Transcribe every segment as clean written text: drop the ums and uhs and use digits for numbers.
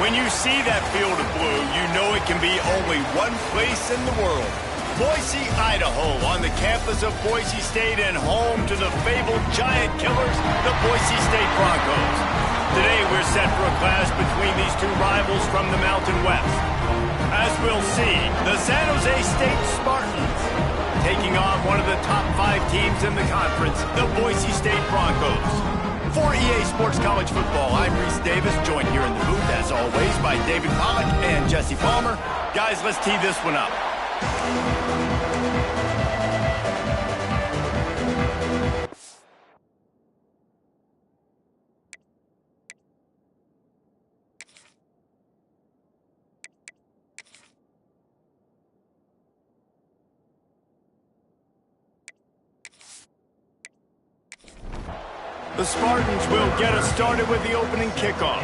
When you see that field of blue, you know it can be only one place in the world. Boise, Idaho, on the campus of Boise State and home to the fabled giant killers, the Boise State Broncos. Today we're set for a clash between these two rivals from the Mountain West. As we'll see, the San Jose State Spartans taking on one of the top 5 teams in the conference, the Boise State Broncos. For EA Sports College Football, I'm Reese Davis, joined here in the booth, as always, by David Pollack and Jesse Palmer. Guys, let's tee this one up. The Spartans will get us started with the opening kickoff.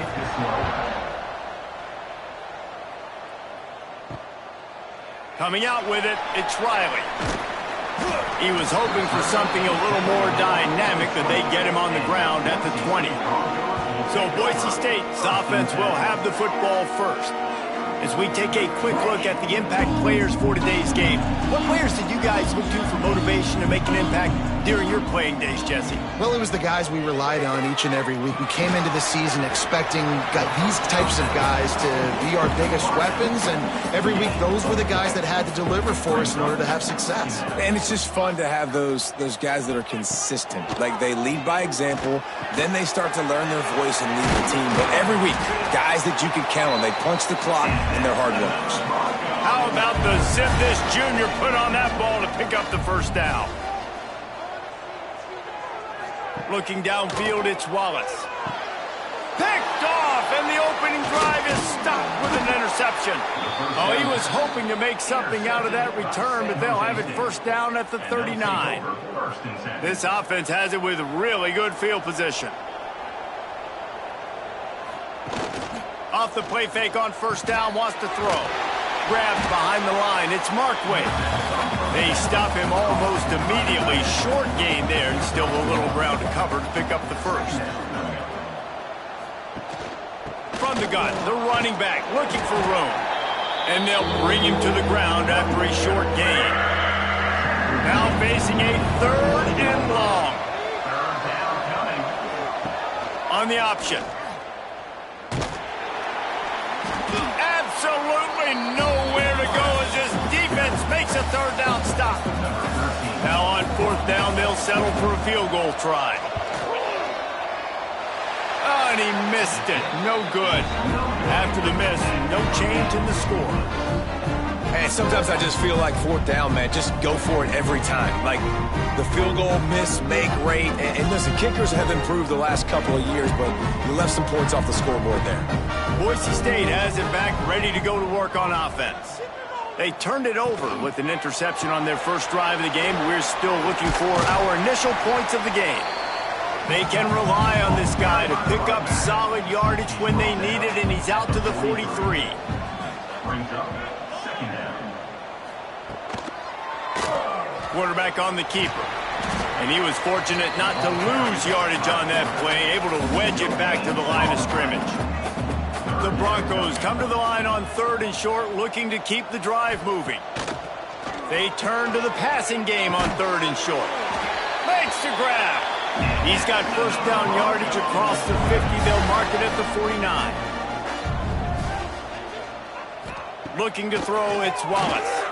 Coming out with it, it's Riley. He was hoping for something a little more dynamic, that they get him on the ground at the 20. So Boise State's offense will have the football first. As we take a quick look at the impact players for today's game, what players did you guys look to for motivation to make an impact during your playing days, Jesse? Well, it was the guys we relied on each and every week. We came into the season expecting these types of guys to be our biggest weapons, and every week those were the guys that had to deliver for us in order to have success. And it's just fun to have those guys that are consistent. Like, they lead by example, then they start to learn their voice and lead the team. But every week, guys that you can count on, they punch the clock, and they're hard workers. How about the zip this junior put on that ball to pick up the first down? Looking downfield, it's Wallace. Picked off, and the opening drive is stopped with an interception. Oh, he was hoping to make something out of that return, but they'll have it first down at the 39. This offense has it with really good field position. Off the play fake on first down, wants to throw. Grabs behind the line, it's Markway. They stop him almost immediately. Short gain there, and still a little ground to cover to pick up the first. From the gun, the running back looking for room. And they'll bring him to the ground after a short gain. Now facing a 3rd and long. On the option. Absolutely nowhere to go as this defense makes a 3rd down stop. Now on 4th down, they'll settle for a field goal try. Oh, and he missed it. No good. After the miss, no change in the score. Hey, sometimes I just feel like 4th down, man. Just go for it every time. Like, the field goal, miss, make, rate. And listen, kickers have improved the last couple of years, but you left some points off the scoreboard there. Boise State has it back, ready to go to work on offense. They turned it over with an interception on their first drive of the game. We're still looking for our initial points of the game. They can rely on this guy to pick up solid yardage when they need it, and he's out to the 43. Quarterback on the keeper. And he was fortunate not to lose yardage on that play, able to wedge it back to the line of scrimmage. The Broncos come to the line on 3rd and short, looking to keep the drive moving. They turn to the passing game on 3rd and short. Makes the grab. He's got first down yardage across the 50. They'll mark it at the 49. Looking to throw, it's Wallace.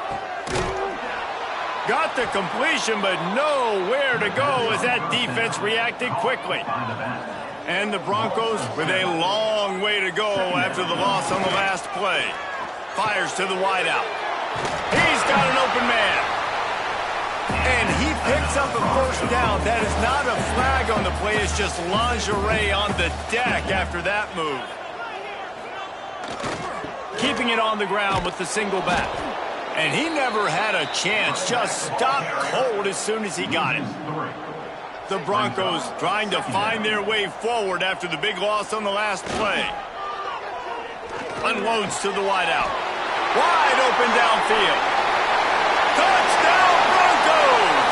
Got the completion, but nowhere to go as that defense reacted quickly. And the Broncos with a long way to go after the loss on the last play. Fires to the wideout. He's got an open man. And he picks up a first down. That is not a flag on the play. It's just lingerie on the deck after that move. Keeping it on the ground with the single back. And he never had a chance. Just stopped cold as soon as he got it. The Broncos trying to find their way forward after the big loss on the last play. Unloads to the wideout. Wide open downfield. Touchdown Broncos!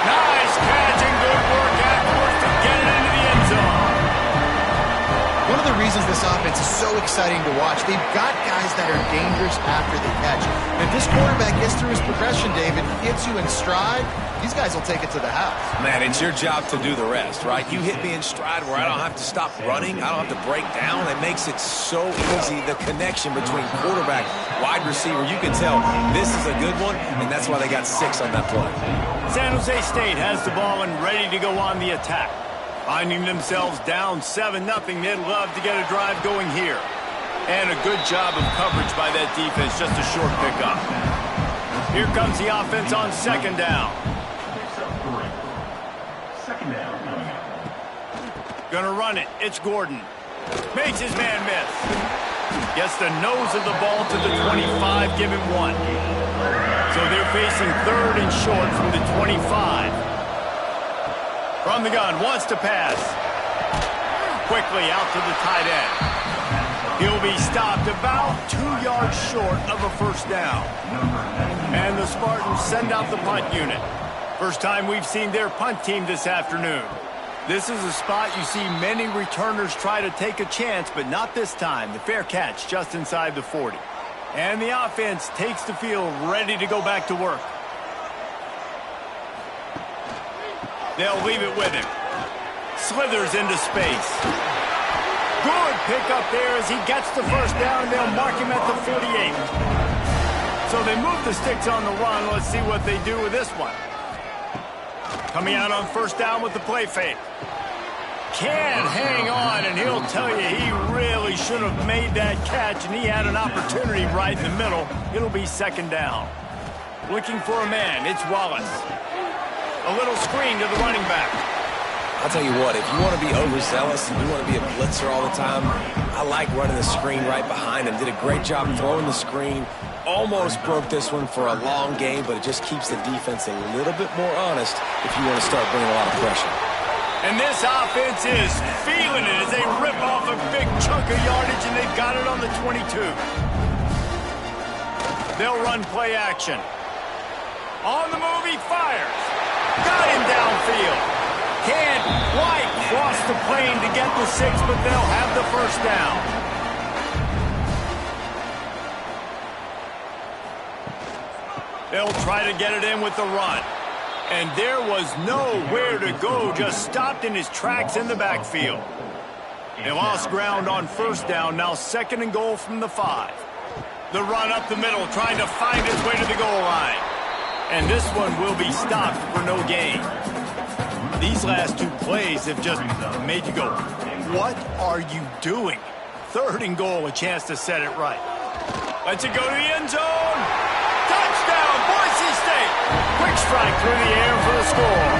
Nice catch and good work afterwards to get it into the end zone. One of the reasons this offense is so exciting to watch. They've got guys that are dangerous after the catch. And if this quarterback gets through his progression, David, hits you in stride, these guys will take it to the house. Man, it's your job to do the rest, right? You hit me in stride where I don't have to stop running. I don't have to break down. It makes it so easy, the connection between quarterback, wide receiver. You can tell this is a good one, and that's why they got 6 on that play. San Jose State has the ball and ready to go on the attack. Finding themselves down 7-0, they'd love to get a drive going here. And a good job of coverage by that defense, just a short pickup. Here comes the offense on 2nd down. Gonna run it. It's Gordon. Makes his man miss. Gets the nose of the ball to the 25, give him 1. So they're facing 3rd and short from the 25. From the gun, wants to pass. Quickly out to the tight end. He'll be stopped about 2 yards short of a 1st down. And the Spartans send out the punt unit. First time we've seen their punt team this afternoon. This is a spot you see many returners try to take a chance, but not this time. The fair catch just inside the 40. And the offense takes the field ready to go back to work. They'll leave it with him. Slithers into space. Good pickup there as he gets the 1st down, and they'll mark him at the 48. So they move the sticks on the run. Let's see what they do with this one. Coming out on 1st down with the play fake. Can't hang on, and he'll tell you he really should have made that catch, and he had an opportunity right in the middle. It'll be 2nd down. Looking for a man. It's Wallace. A little screen to the running back. I'll tell you what, if you want to be overzealous and you want to be a blitzer all the time, I like running the screen right behind him. Did a great job throwing the screen. Almost broke this one for a long game, but it just keeps the defense a little bit more honest if you want to start bringing a lot of pressure. And this offense is feeling it as they rip off a big chunk of yardage, and they've got it on the 22. They'll run play action. On the move, he fires. Got him downfield. Can't quite cross the plane to get the 6, but they'll have the 1st down. They'll try to get it in with the run. And there was nowhere to go, just stopped in his tracks in the backfield. They lost ground on 1st down, now 2nd and goal from the 5. The run up the middle, trying to find his way to the goal line. And this one will be stopped for no gain. These last 2 plays have just made you go, what are you doing? 3rd and goal, a chance to set it right. Lets it go to the end zone. Touchdown, Boise State. Quick strike through the air for the score.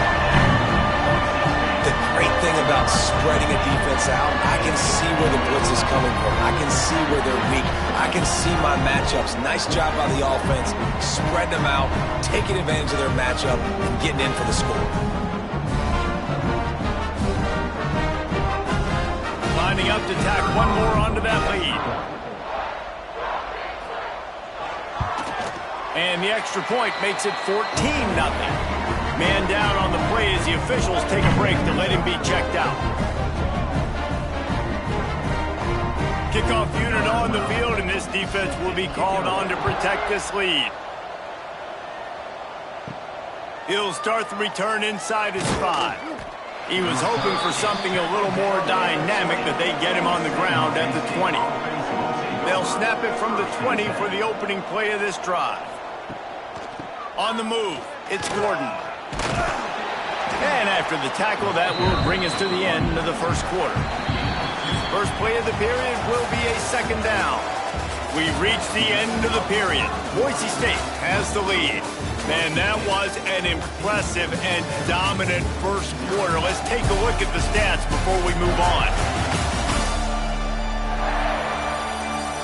The great thing about spreading a defense out, I can see where the blitz is coming from. I can see where they're weak. I can see my matchups. Nice job by the offense. Spread them out, taking advantage of their matchup, and getting in for the score. Lining up to tack one more onto that lead. And the extra point makes it 14-0. Man down on the play as the officials take a break to let him be checked out. Kickoff unit on the field, and this defense will be called on to protect this lead. He'll start the return inside his 5. He was hoping for something a little more dynamic, but they get him on the ground at the 20. They'll snap it from the 20 for the opening play of this drive. On the move, it's Gordon. And after the tackle, that will bring us to the end of the 1st quarter. First play of the period will be a 2nd down. We've reached the end of the period. Boise State has the lead. Man, that was an impressive and dominant 1st quarter. Let's take a look at the stats before we move on.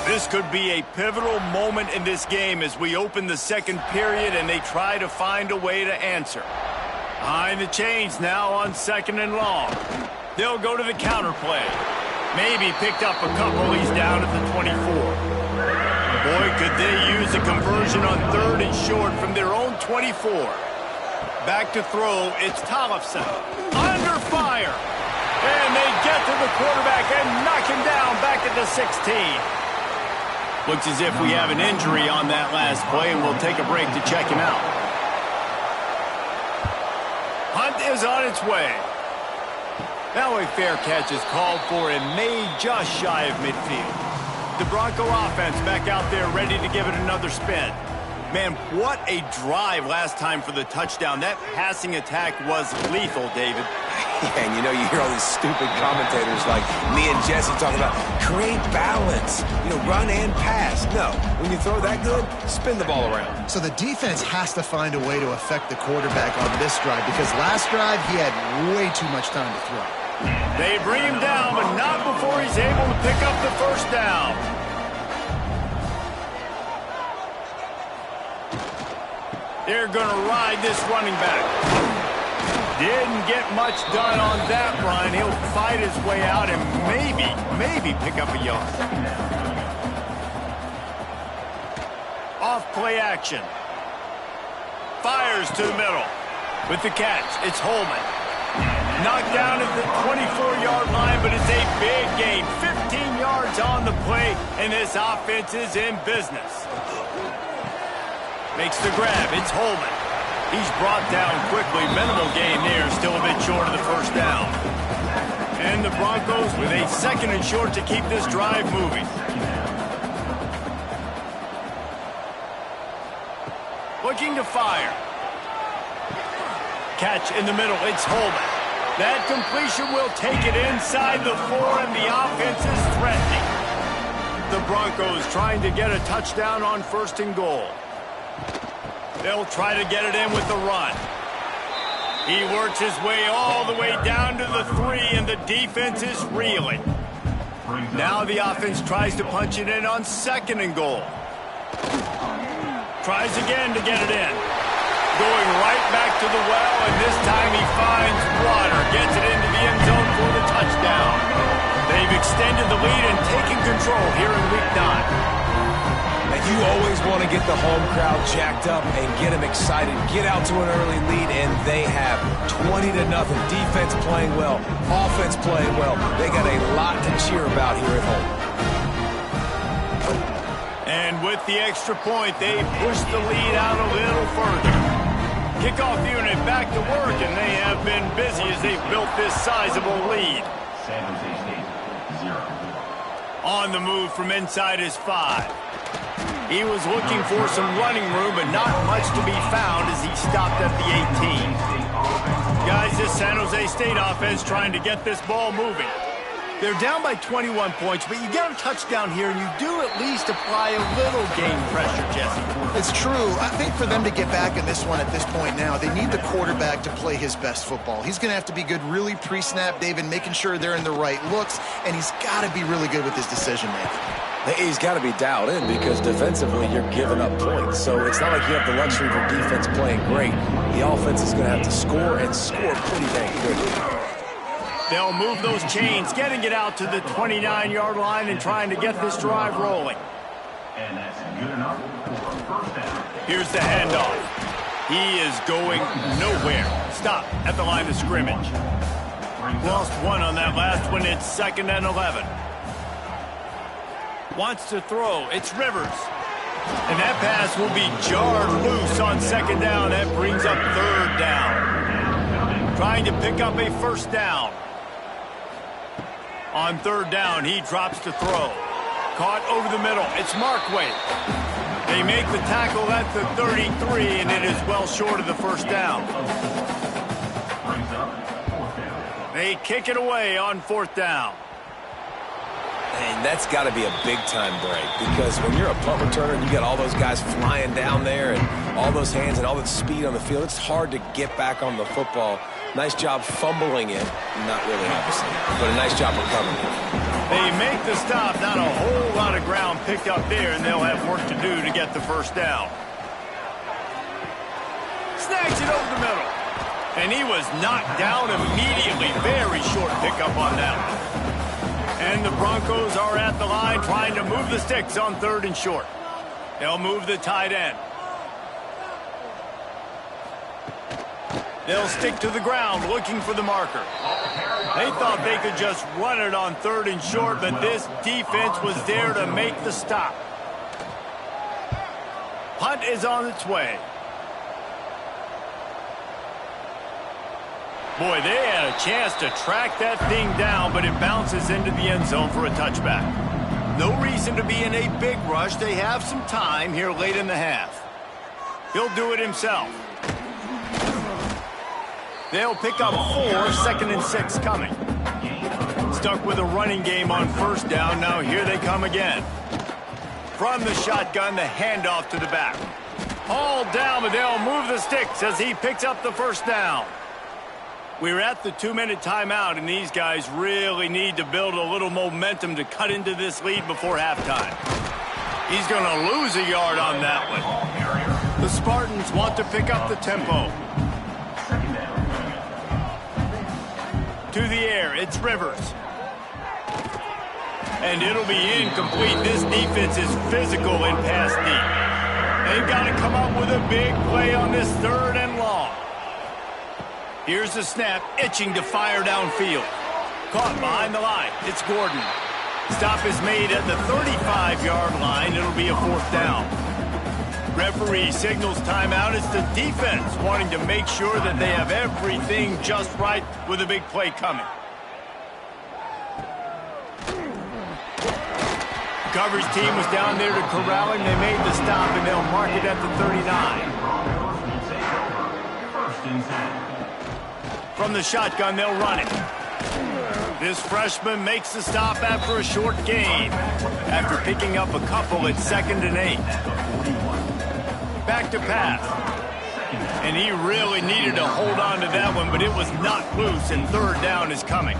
This could be a pivotal moment in this game as we open the 2nd period and they try to find a way to answer. Behind the chains now on 2nd and long. They'll go to the counter play. Maybe picked up a couple. He's down at the 24. Boy, could they use a conversion on 3rd and short from their own 24. Back to throw, it's Tollefson. Under fire. And they get to the quarterback and knock him down back at the 16. Looks as if we have an injury on that last play, and we'll take a break to check him out. Hunt is on its way. Now a fair catch is called for and made just shy of midfield. The Bronco offense back out there ready to give it another spin. Man, what a drive last time for the touchdown. That passing attack was lethal, David. Yeah, and you know, you hear all these stupid commentators like me and Jesse talking about create balance, run and pass. No, when you throw that good, spin the ball around. So the defense has to find a way to affect the quarterback on this drive because last drive he had way too much time to throw. They bring him down, but not before he's able to pick up the first down. They're going to ride this running back. Didn't get much done on that run. He'll fight his way out and maybe pick up a yard. Off play action. Fires to the middle. With the catch, it's Holman. Knocked down at the 24-yard line, but it's a big gain. 15 yards on the play, and this offense is in business. Makes the grab. It's Holman. He's brought down quickly. Minimal gain there. Still a bit short of the first down. And the Broncos with a second and short to keep this drive moving. Looking to fire. Catch in the middle. It's Holman. That completion will take it inside the 4, and the offense is threatening. The Broncos trying to get a touchdown on 1st and goal. They'll try to get it in with the run. He works his way all the way down to the 3, and the defense is reeling. Now the offense tries to punch it in on 2nd and goal. Tries again to get it in. Going right back to the well, and this time he finds water. Gets it into the end zone for the touchdown. They've extended the lead and taken control here in Week 9. And you always want to get the home crowd jacked up and get them excited. Get out to an early lead, and they have 20-0. Defense playing well, offense playing well. They got a lot to cheer about here at home. And with the extra point, they push the lead out a little further. Kickoff unit back to work, and they have been busy as they've built this sizable lead. On the move from inside his 5. He was looking for some running room, but not much to be found as he stopped at the 18. Guys, this San Jose State offense trying to get this ball moving. They're down by 21 points, but you get a touchdown here, and you do at least apply a little game pressure, Jesse. It's true. I think for them to get back in this one at this point now, they need the quarterback to play his best football. He's going to have to be good really pre-snap, David, making sure they're in the right looks, and he's got to be really good with his decision-making. He's got to be dialed in because defensively you're giving up points. So it's not like you have the luxury of your defense playing great. The offense is going to have to score and score pretty dang good. They'll move those chains, getting it out to the 29-yard line and trying to get this drive rolling. And that's good enough for first down. Here's the handoff. He is going nowhere. Stop at the line of scrimmage. Lost one on that last one. It's 2nd and 11. Wants to throw. It's Rivers. And that pass will be jarred loose on 2nd down. That brings up 3rd down. Trying to pick up a first down. On 3rd down, he drops to throw. Caught over the middle. It's Markway. They make the tackle at the 33, and it is well short of the first down. They kick it away on 4th down. And that's got to be a big-time break because when you're a punt returner and you got all those guys flying down there and all those hands and all that speed on the field, it's hard to get back on the football. Nice job fumbling it. Not really, obviously, but a nice job recovering it. They make the stop. Not a whole lot of ground picked up there, and they'll have work to do to get the first down. Snags it over the middle. And he was knocked down immediately. Very short pickup on that one. And the Broncos are at the line trying to move the sticks on 3rd and short. They'll move the tight end. They'll stick to the ground looking for the marker. They They thought they could just run it on 3rd and short, but this defense was there to make the stop. Punt is on its way. Boy, they had a chance to track that thing down, but it bounces into the end zone for a touchback. No reason to be in a big rush. They have some time here late in the half. He'll do it himself. They'll pick up 4, 2nd and 6 coming. Stuck with a running game on 1st down. Now here they come again. From the shotgun, the handoff to the back. All down, but they'll move the sticks as he picks up the 1st down. We're at the 2-minute timeout, and these guys really need to build a little momentum to cut into this lead before halftime. He's going to lose a yard on that one. The Spartans want to pick up the tempo. To the air, it's Rivers. And it'll be incomplete. This defense is physical in pass deep. They've got to come up with a big play on this 3rd and long. Here's the snap, itching to fire downfield. Caught behind the line. It's Gordon. Stop is made at the 35-yard line. It'll be a 4th down. Referee signals timeout. It's the defense wanting to make sure that they have everything just right with a big play coming. Coverage team was down there to corral him. They made the stop, and they'll mark it at the 39. From the shotgun, they'll run it. This freshman makes the stop after a short gain. After picking up a couple at 2nd and 8. Back to pass. And he really needed to hold on to that one, but it was not loose, and 3rd down is coming.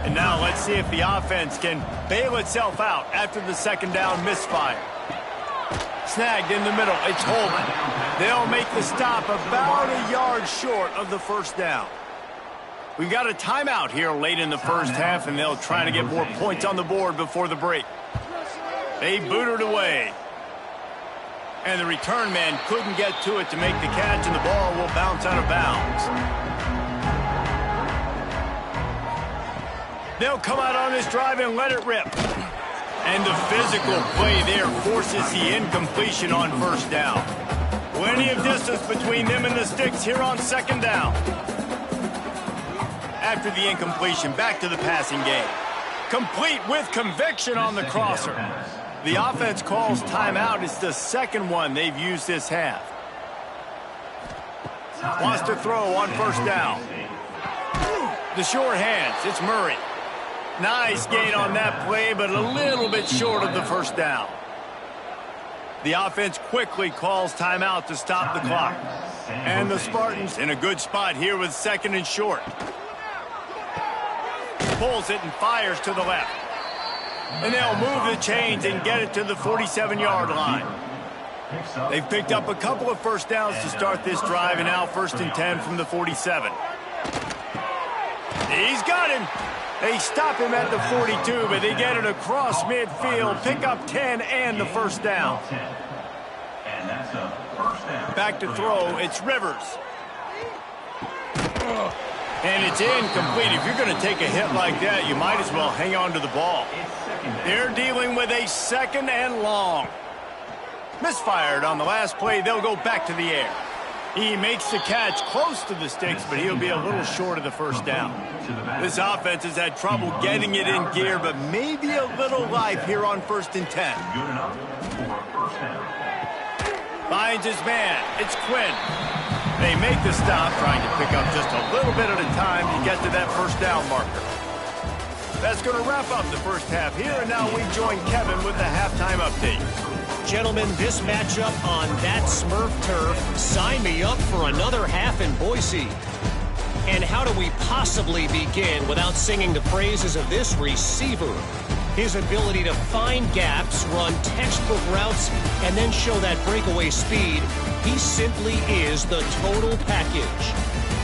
And now let's see if the offense can bail itself out after the 2nd down misfire. Snagged in the middle. It's Holman. They'll make the stop about a yard short of the 1st down. We've got a timeout here late in the 1st half, and they'll try to get more points on the board before the break. They boot it away. And the return man couldn't get to it to make the catch, and the ball will bounce out of bounds. They'll come out on this drive and let it rip. And the physical play there forces the incompletion on 1st down. Plenty of distance between them and the sticks here on 2nd down. After the incompletion, back to the passing game. Complete with conviction on the crosser. The offense calls timeout. It's the 2nd one they've used this half. Wants to throw on 1st down. The short hands, it's Murray. Nice gain on that play, but a little bit short of the 1st down. The offense quickly calls timeout to stop the clock. And the Spartans in a good spot here with 2nd and short. Pulls it and fires to the left. And they'll move the chains and get it to the 47-yard line. They've picked up a couple of 1st downs to start this drive, and now 1st and 10 from the 47. He's got him. They stop him at the 42, but they get it across midfield, pick up 10 and the 1st down. Back to throw, it's Rivers. And it's incomplete. If you're going to take a hit like that, you might as well hang on to the ball. They're dealing with a 2nd and long. Misfired on the last play. They'll go back to the air. He makes the catch close to the sticks, but he'll be a little short of the 1st down. This offense has had trouble getting it in gear, but maybe a little life here on 1st and 10. Finds his man. It's Quinn. They make the stop, trying to pick up just a little bit at a time to get to that 1st down marker. That's going to wrap up the 1st half here, and now we join Kevin with the halftime update. Gentlemen, this matchup on that Smurf turf, sign me up for another half in Boise. And how do we possibly begin without singing the praises of this receiver? His ability to find gaps, run textbook routes, and then show that breakaway speed. He simply is the total package.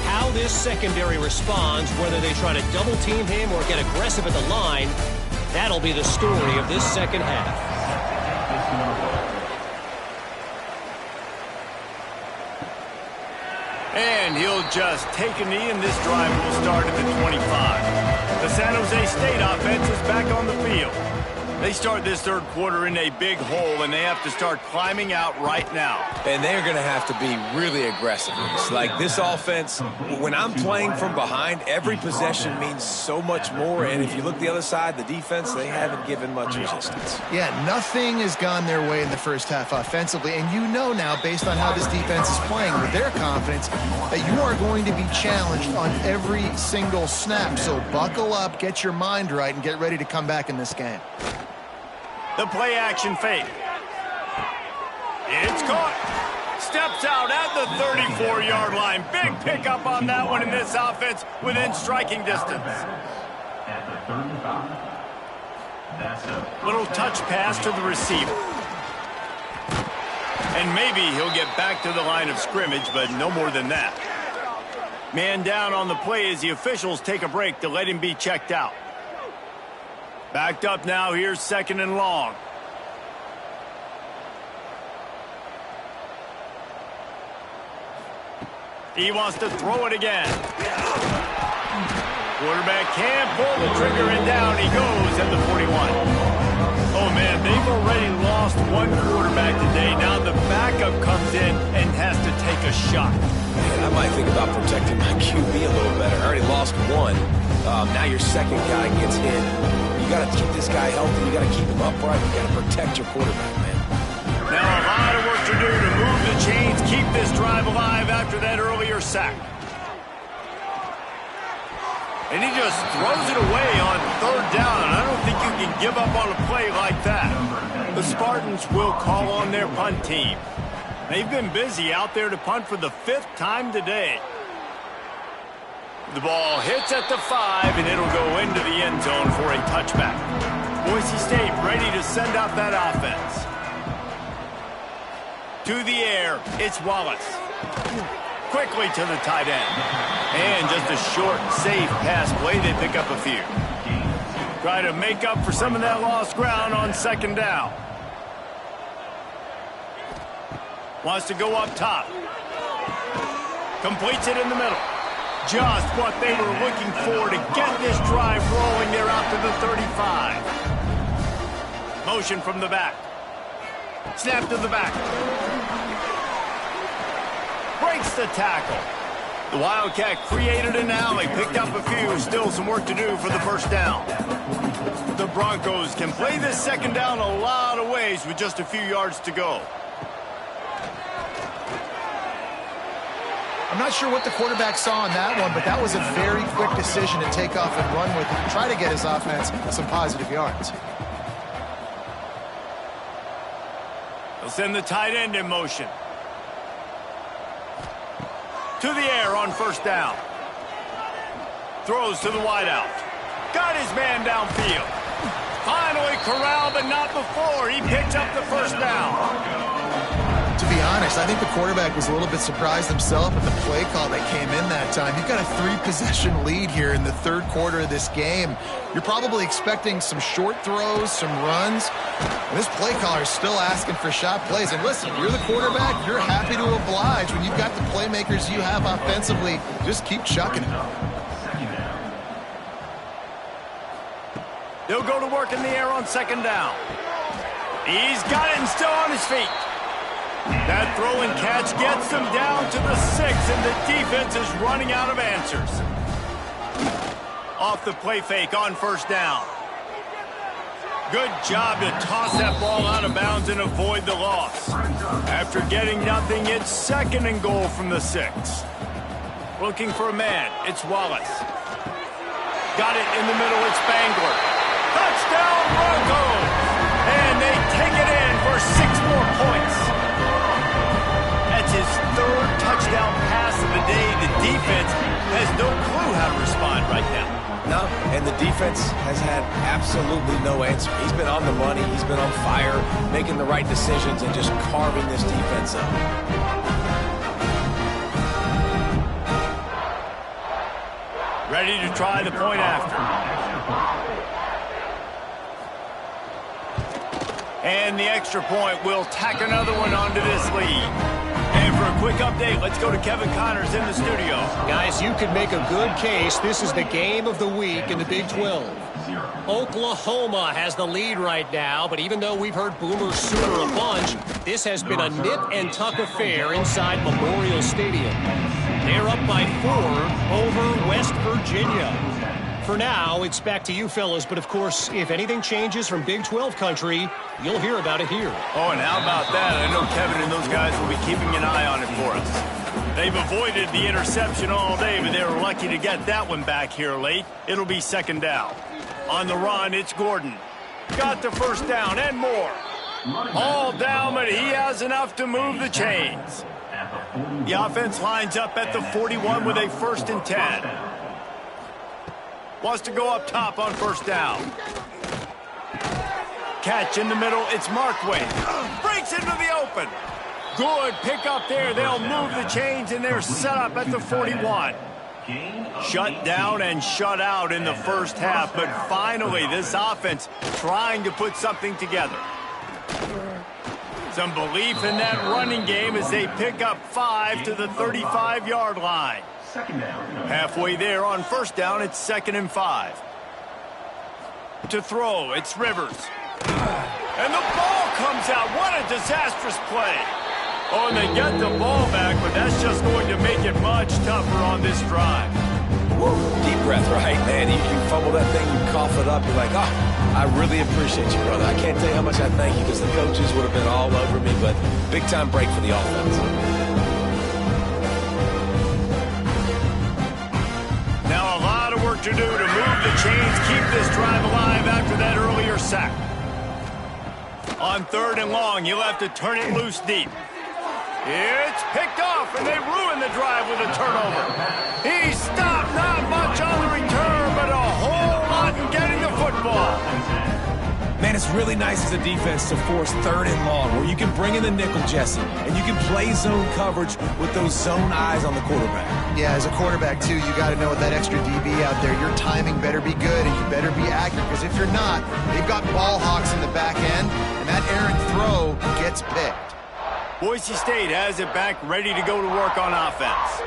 How this secondary responds, whether they try to double team him or get aggressive at the line, that'll be the story of this 2nd half. And he'll just take a knee, and this drive will start at the 25. State offense is back on the field. They start this third quarter in a big hole, and they have to start climbing out right now. And they're going to have to be really aggressive. It's like this offense, when I'm playing from behind, every possession means so much more. And if you look the other side, the defense, they haven't given much resistance. Yeah, nothing has gone their way in the first half offensively. And you know now, based on how this defense is playing with their confidence, that you are going to be challenged on every single snap. So buckle up, get your mind right, and get ready to come back in this game. The play-action fake. It's caught. Steps out at the 34-yard line. Big pickup on that one in this offense within striking distance. At the 35. That's a Little touch pass to the receiver. And maybe he'll get back to the line of scrimmage, but no more than that. Man down on the play as the officials take a break to let him be checked out. Backed up now, here's 2nd and long. He wants to throw it again. Quarterback can't pull the trigger, and down he goes at the 41. Oh, man, they've already lost one quarterback today. Now the backup comes in and has to take a shot. Man, I might think about protecting my QB a little better. I already lost one. Now your second guy gets hit. You got to keep this guy healthy. You got to keep him upright. You got to protect your quarterback, man. Now a lot of work to do to move the chains, keep this drive alive after that earlier sack. And he just throws it away on 3rd down. I don't think you can give up on a play like that. The Spartans will call on their punt team. They've been busy out there to punt for the 5th time today. The ball hits at the 5, and it'll go into the end zone for a touchback. Boise State ready to send out that offense. To the air, it's Wallace. Quickly to the tight end. And just a short, safe pass play. They pick up a few. Try to make up for some of that lost ground on 2nd down. Wants to go up top. Completes it in the middle. Just what they were looking for to get this drive rolling. They're out to the 35. Motion from the back. Snap to the back. Breaks the tackle. The Wildcat created an alley, picked up a few. Still some work to do for the 1st down. The Broncos can play this 2nd down a lot of ways with just a few yards to go. I'm not sure what the quarterback saw on that one, but that was a very quick decision to take off and run with it, try to get his offense some positive yards. They'll send the tight end in motion. To the air on 1st down. Throws to the wideout. Got his man downfield. Finally corralled, but not before. He picks up the 1st down. To be honest, I think the quarterback was a little bit surprised himself at the play call that came in that time. You've got a 3-possession lead here in the 3rd quarter of this game. You're probably expecting some short throws, some runs. And this play caller is still asking for shot plays. And listen, you're the quarterback. You're happy to oblige. When you've got the playmakers you have offensively, just keep chucking it. They'll go to work in the air on 2nd down. He's got it and still on his feet. That throw and catch gets them down to the 6, and the defense is running out of answers. Off the play fake on 1st down. Good job to toss that ball out of bounds and avoid the loss. After getting nothing, it's 2nd and goal from the 6. Looking for a man, it's Wallace. Got it in the middle, it's Spangler. Touchdown Broncos! And they take it in for 6 more points. That's his 3rd touchdown pass of the day. The defense has no clue how to respond right now. No, and the defense has had absolutely no answer. He's been on the money. He's been on fire, making the right decisions and just carving this defense up. Ready to try the point after. And the extra point will tack another one onto this lead. for a quick update, let's go to Kevin Connors in the studio. Guys, you could make a good case. This is the game of the week in the Big 12. Oklahoma has the lead right now, but even though we've heard Boomer Sooner a bunch, this has been a nip-and-tuck affair inside Memorial Stadium. They're up by 4 over West Virginia. For now, it's back to you fellas, but of course, if anything changes from Big 12 country, you'll hear about it here. Oh, and how about that? I know Kevin and those guys will be keeping an eye on it for us. They've avoided the interception all day, but they were lucky to get that one back here late. It'll be second down. On the run, it's Gordon. Got the first down and more. All down, but he has enough to move the chains. The offense lines up at the 41 with a 1st and 10. Wants to go up top on first down. Catch in the middle. It's Markway. Breaks into the open. Good pick up there. They'll move the chains, and they're set up at the 41. Shut down and shut out in the first half, but finally this offense trying to put something together. Some belief in that running game as they pick up 5 to the 35-yard line. Halfway there on first down, it's 2nd and 5. To throw, it's Rivers. And the ball comes out. What a disastrous play. Oh, and they get the ball back, but that's just going to make it much tougher on this drive. Woo, deep breath, right, man? You fumble that thing, you cough it up, you're like, oh, I really appreciate you, brother. I can't tell you how much I thank you because the coaches would have been all over me, but big-time break for the offense. Now a lot of work to do to move the chains, keep this drive alive after that earlier sack. On 3rd and long, you'll have to turn it loose deep. It's picked off, and they ruin the drive with a turnover. He stopped, not much on the return, but a whole lot in getting the football. Man, it's really nice as a defense to force 3rd and long, where you can bring in the nickel, Jesse, and you can play zone coverage with those zone eyes on the quarterback. Yeah, as a quarterback, too, you got to know with that extra DB out there, your timing better be good and you better be accurate, because if you're not, they've got ball hawks in the back end, and that errant throw gets picked. Boise State has it back, ready to go to work on offense.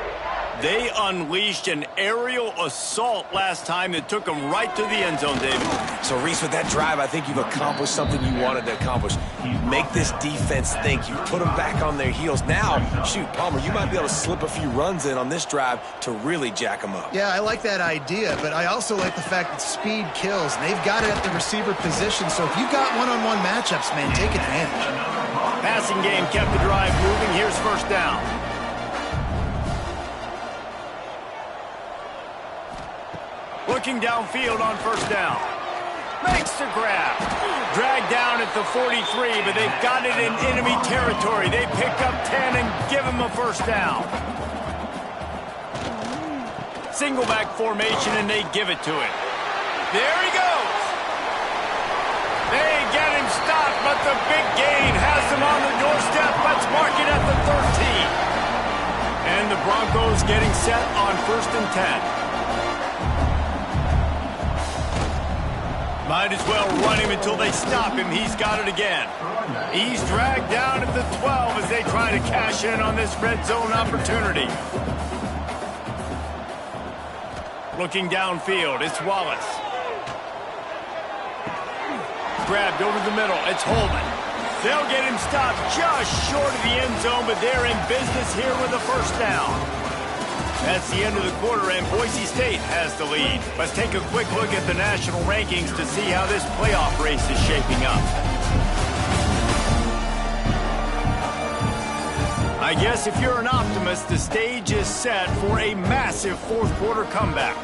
They unleashed an aerial assault last time that took them right to the end zone, David. So, Reese, with that drive, I think you've accomplished something you wanted to accomplish. You make this defense think. You put them back on their heels. Now, shoot, Palmer, you might be able to slip a few runs in on this drive to really jack them up. Yeah, I like that idea, but I also like the fact that speed kills, and they've got it at the receiver position, so if you've got one-on-one matchups, man, take advantage. Passing game kept the drive moving. Here's first down. Looking downfield on first down. Makes the grab. Dragged down at the 43, but they've got it in enemy territory. They pick up 10 and give him a first down. Single back formation, and they give it to him. There he goes. They get him stopped, but the big gain has him on the doorstep. Let's mark it at the 13. And the Broncos getting set on 1st and 10. Might as well run him until they stop him. He's got it again. He's dragged down at the 12 as they try to cash in on this red zone opportunity. Looking downfield, it's Wallace. Grabbed over the middle, it's Holman. They'll get him stopped just short of the end zone, but they're in business here with a first down. That's the end of the quarter, and Boise State has the lead. Let's take a quick look at the national rankings to see how this playoff race is shaping up. I guess if you're an optimist, the stage is set for a massive fourth-quarter comeback.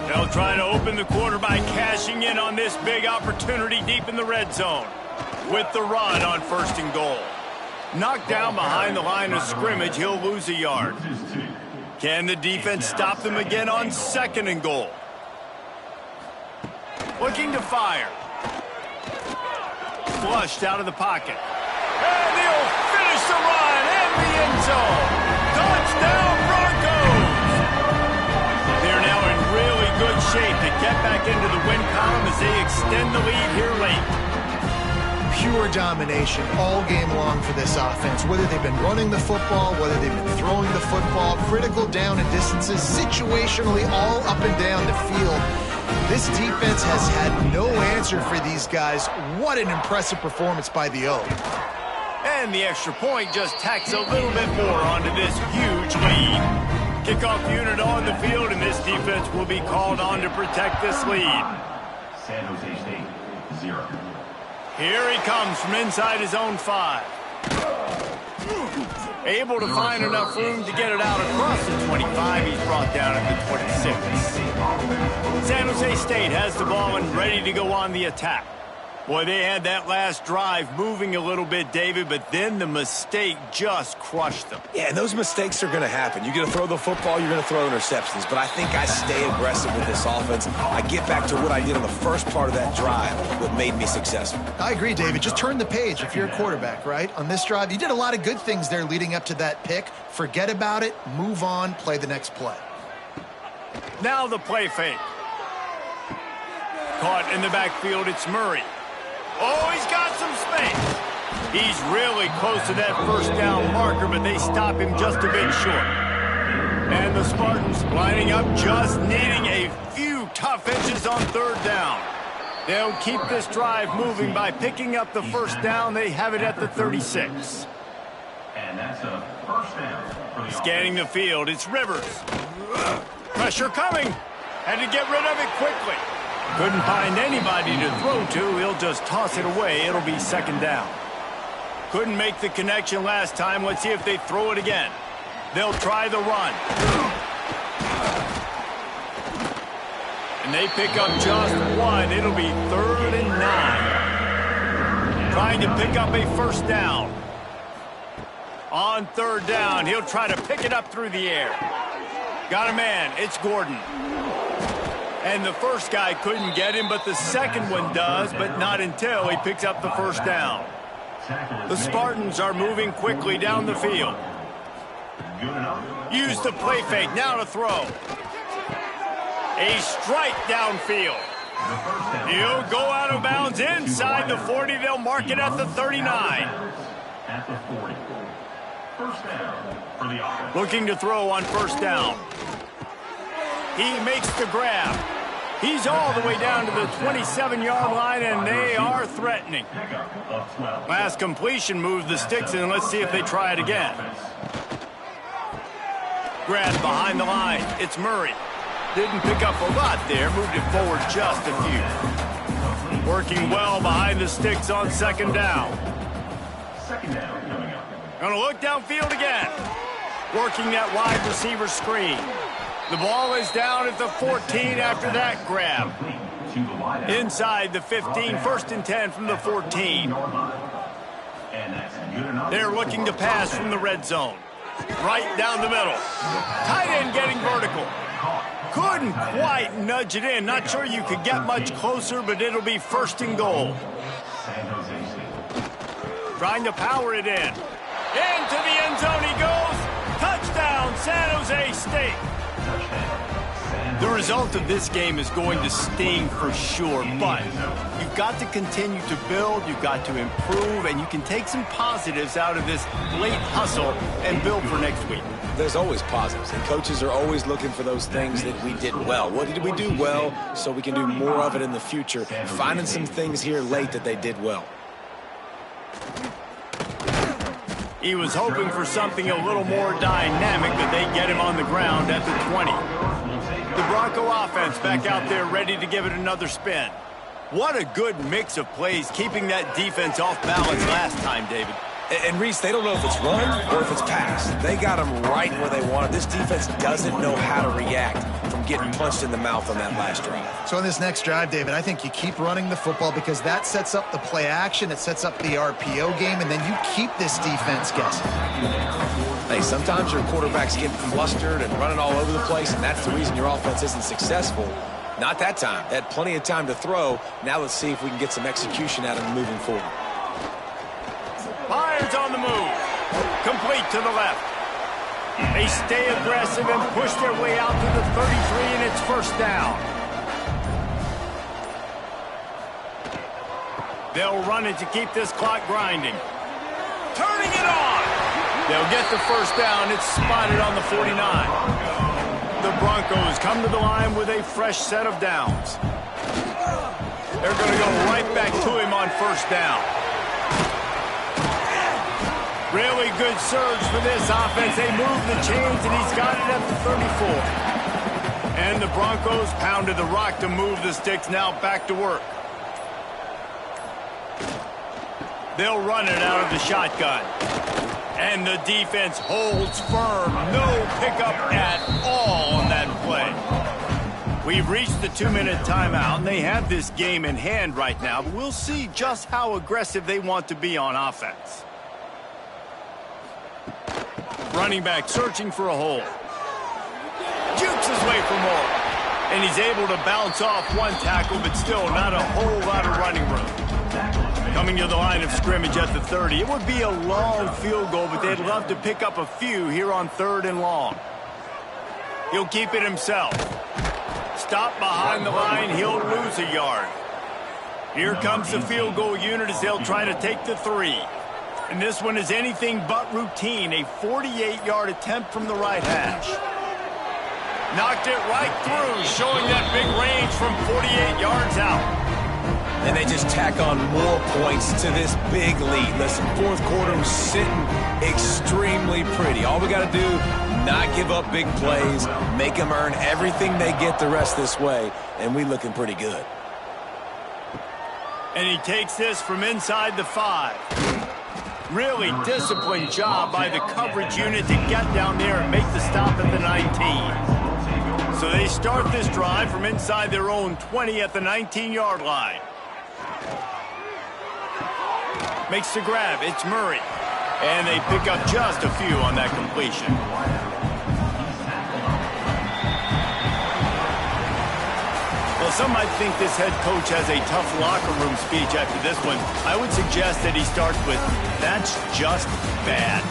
They'll try to open the quarter by cashing in on this big opportunity deep in the red zone with the run on 1st and goal. Knocked down behind the line of scrimmage, he'll lose a yard. Can the defense stop them again on 2nd and goal? Looking to fire. Flushed out of the pocket. And he'll finish the run in the end zone. Touchdown Broncos! They're now in really good shape to get back into the win column as they extend the lead here late. pure domination all game long for this offense. Whether they've been running the football, whether they've been throwing the football, critical down and distances, situationally all up and down the field. This defense has had no answer for these guys. What an impressive performance by the O. And the extra point just tacks a little bit more onto this huge lead. Kickoff unit on the field, and this defense will be called on to protect this lead. San Jose State, 0. Here he comes from inside his own 5. Able to find enough room to get it out across the 25. He's brought down at the 26. San Jose State has the ball and ready to go on the attack. Boy, they had that last drive moving a little bit, David, but then the mistake just crushed them. Yeah, and those mistakes are going to happen. You're going to throw the football, you're going to throw interceptions. But I think I stay aggressive with this offense. I get back to what I did on the first part of that drive, what made me successful. I agree, David. Just turn the page if you're a quarterback, right? On this drive, you did a lot of good things there leading up to that pick. Forget about it, move on, play the next play. Now the play fake. Caught in the backfield, it's Murray. Oh, he's got some space. He's really close to that first down marker, but they stop him just a bit short. And the Spartans lining up, just needing a few tough inches on third down. They'll keep this drive moving by picking up the first down. They have it at the 36. And that's a first down for the Scanning the field, it's Rivers. Pressure coming. Had to get rid of it quickly. Couldn't find anybody to throw to. He'll just toss it away. It'll be second down. Couldn't make the connection last time. Let's see if they throw it again. They'll try the run. And they pick up just one. It'll be 3rd and 9. Trying to pick up a first down. On third down, he'll try to pick it up through the air. Got a man. It's Gordon. And the first guy couldn't get him, but the second one does, but not until he picks up the first down. The Spartans are moving quickly down the field. Use the play fake, now to throw. A strike downfield. He'll go out of bounds inside the 40. They'll mark it at the 39. At the 40. First down for the offense. Looking to throw on first down. He makes the grab. He's all the way down to the 27-yard line, and they are threatening. Last completion moved the sticks, and let's see if they try it again. Grab behind the line. It's Murray. Didn't pick up a lot there. Moved it forward just a few. Working well behind the sticks on second down. Second down coming up. Gonna look downfield again. Working that wide receiver screen. The ball is down at the 14 after that grab. Inside the 15, 1st and 10 from the 14. They're looking to pass from the red zone. Right down the middle. Tight end getting vertical. Couldn't quite nudge it in. Not sure you could get much closer, but it'll be 1st and goal. Trying to power it in. Into the end zone he goes. Touchdown, San Jose State. The result of this game is going to sting for sure, but you've got to continue to build, you've got to improve, and you can take some positives out of this late hustle and build for next week. There's always positives, and coaches are always looking for those things that we did well. What did we do well so we can do more of it in the future? Finding some things here late that they did well. He was hoping for something a little more dynamic, but they get him on the ground at the 20. The Bronco offense back out there ready to give it another spin. What a good mix of plays, keeping that defense off balance last time, David. And Reese, they don't know if it's run or if it's pass. They got them right where they want it. This defense doesn't know how to react from getting punched in the mouth on that last drive. So in this next drive, David, I think you keep running the football because that sets up the play action, it sets up the RPO game, and then you keep this defense guessing. Hey, sometimes your quarterbacks get flustered and running all over the place, and that's the reason your offense isn't successful. Not that time. They had plenty of time to throw. Now let's see if we can get some execution out of them moving forward. Fires on the move. Complete to the left. They stay aggressive and push their way out to the 33, and it's 1st down. They'll run it to keep this clock grinding. Turning it on. They'll get the first down. It's spotted on the 49. The Broncos come to the line with a fresh set of downs. They're going to go right back to him on first down. Really good surge for this offense. They move the chains, and he's got it at the 34. And the Broncos pounded the rock to move the sticks. Now back to work. They'll run it out of the shotgun. And the defense holds firm. No pickup at all on that play. We've reached the 2-minute timeout, and they have this game in hand right now. But we'll see just how aggressive they want to be on offense. Running back searching for a hole. Jukes his way for more. And he's able to bounce off one tackle, but still not a whole lot of running room. Coming to the line of scrimmage at the 30. It would be a long field goal, but they'd love to pick up a few here on 3rd and long. He'll keep it himself. Stop behind the line. He'll lose a yard. Here comes the field goal unit as they'll try to take the 3. And this one is anything but routine. A 48-yard attempt from the right hash. Knocked it right through, showing that big range from 48 yards out. And they just tack on more points to this big lead. Listen, 4th quarter was sitting extremely pretty. All we got to do, not give up big plays, make them earn everything they get the rest this way, and we looking pretty good. And he takes this from inside the 5. Really disciplined job by the coverage unit to get down there and make the stop at the 19. So they start this drive from inside their own 20 at the 19-yard line. Makes the grab. It's Murray. And they pick up just a few on that completion. Well, some might think this head coach has a tough locker room speech after this one. I would suggest that he starts with, "That's just bad."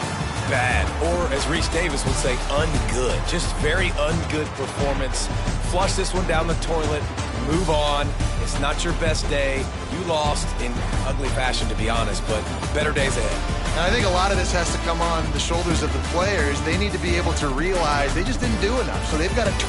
Bad. Or, as Reese Davis would say, ungood. Just very ungood performance. Flush this one down the toilet. Move on. It's not your best day. You lost in ugly fashion, to be honest, but better days ahead. And I think a lot of this has to come on the shoulders of the players. They need to be able to realize they just didn't do enough. So they've got to